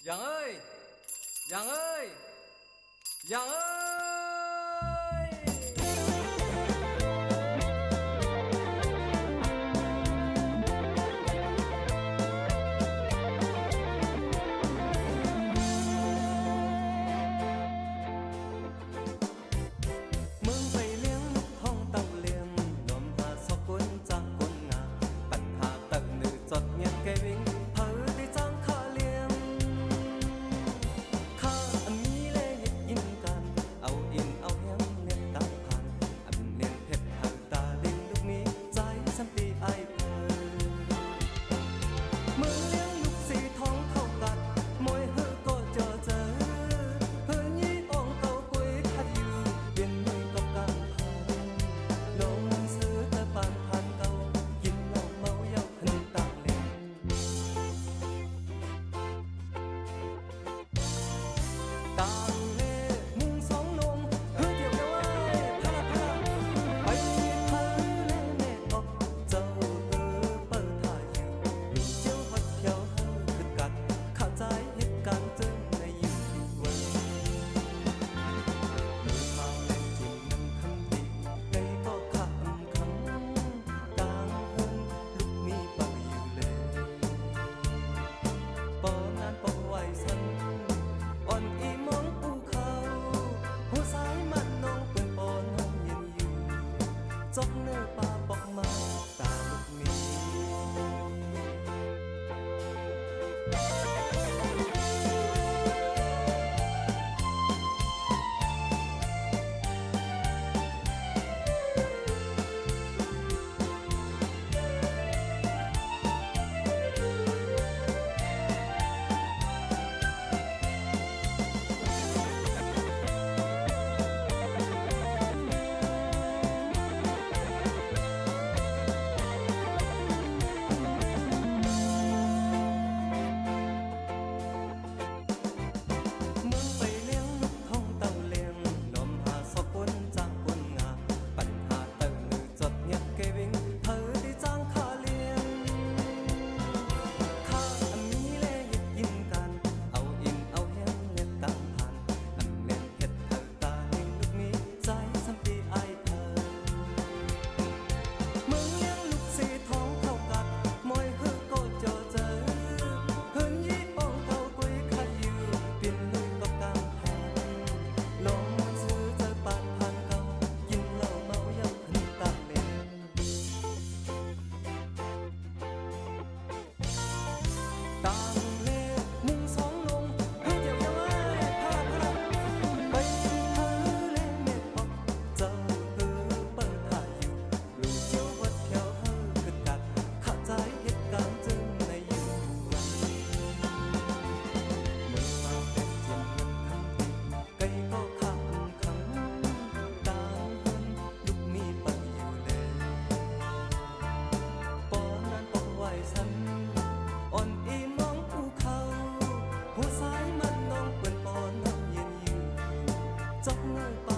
Giang ơi, Giang ơi, Giang ơi. Mương bay liếng thong tàu liềng nôm hà so cuốn trang cuốn ngàปัญหาตักnữ giọt nhạt kêวิ่งเผอได้จ้างข้าเลี้ยงข้าอันมีเล่ยยินกันเอาอินเอาแหงเนียนตามผ่านอันเนียนเพชรเผอตาดินลูกนี้ใจสันติไอเผอเมื่อเลี้ยงลูกสีทองเข้ากัดมวยหือก็เจอเจอเพื่อนยี่องเก่ากุยทัดอยู่เปลี่ยนมือกับการผ่านลงซื้อแต่ปานผ่านเก่ากินเหล้าเมาเย้าขึ้นตาเล่นต่างเล่มุ่งสองนมเพื่อเดียวกันไว้พาพาไปเธอเล่แม่ออกเจ้าเปิดท่าอยู่มีเจ้าวัดเที่ยวเฮาคือกัดเข้าใจเหตุการณ์จึงในอยู่วันมือมาเล่นจริงนั้นคำดีในก็คำกลางเฮิงลูกมีเป่าอยู่เลยปอนานปอไหวสันอ่อนอีมองปูเขาหัวสายมันน้องเปิ่นปอนน้องเย็นอยู่จบเนื้อปลาปอกมาตาลูกนี้ เมืองไปเลี้ยงนกท่องเต่าเลี้ยงลมหาสกุลจางกุลงาปัญหาเต่าหนือจดเงียบเกวิ่งเธอได้จ้างข้าเลี้ยงข้าอันมีเล่ยยินกันเอาอินเอาแหงเน็ตตามผ่านอันเล่นเห็ดเธอตาเลี้ยงลูกนี้ใจสัมปีไอเธอเมืองเลี้ยงลูกสีทองเข้ากัดมวยฮือก็เจอเจอเฮินยี่ปองเก่ากุยขัดอยู่เปลี่ยนมือกับกางผ่านลงมันซื้อเจอปานผ่านเก่ากินเหล้าเมาเย้าขึ้นตาเล่นต่างเล่มุ่งสองนมเพื่อเดียวกันไว้พาพาไปเธอเล่แม่ออกเจ้าเปิดท่าอยู่รู้เจียววัดเที่ยวเฮาคือกัดเข้าใจเหตุการณ์จึงในอยู่วันเมื่อมาเป็นเจียนมันคำติไก่ก็ข้ามคำต่างเฮินลูกมีไปอยู่เลยปอนนั้นปองไหวสันอ่อนอีมองภูเขาหัวสายมันน้องเปิ่นปอนน้องเย็นอยู่จบเนื้อป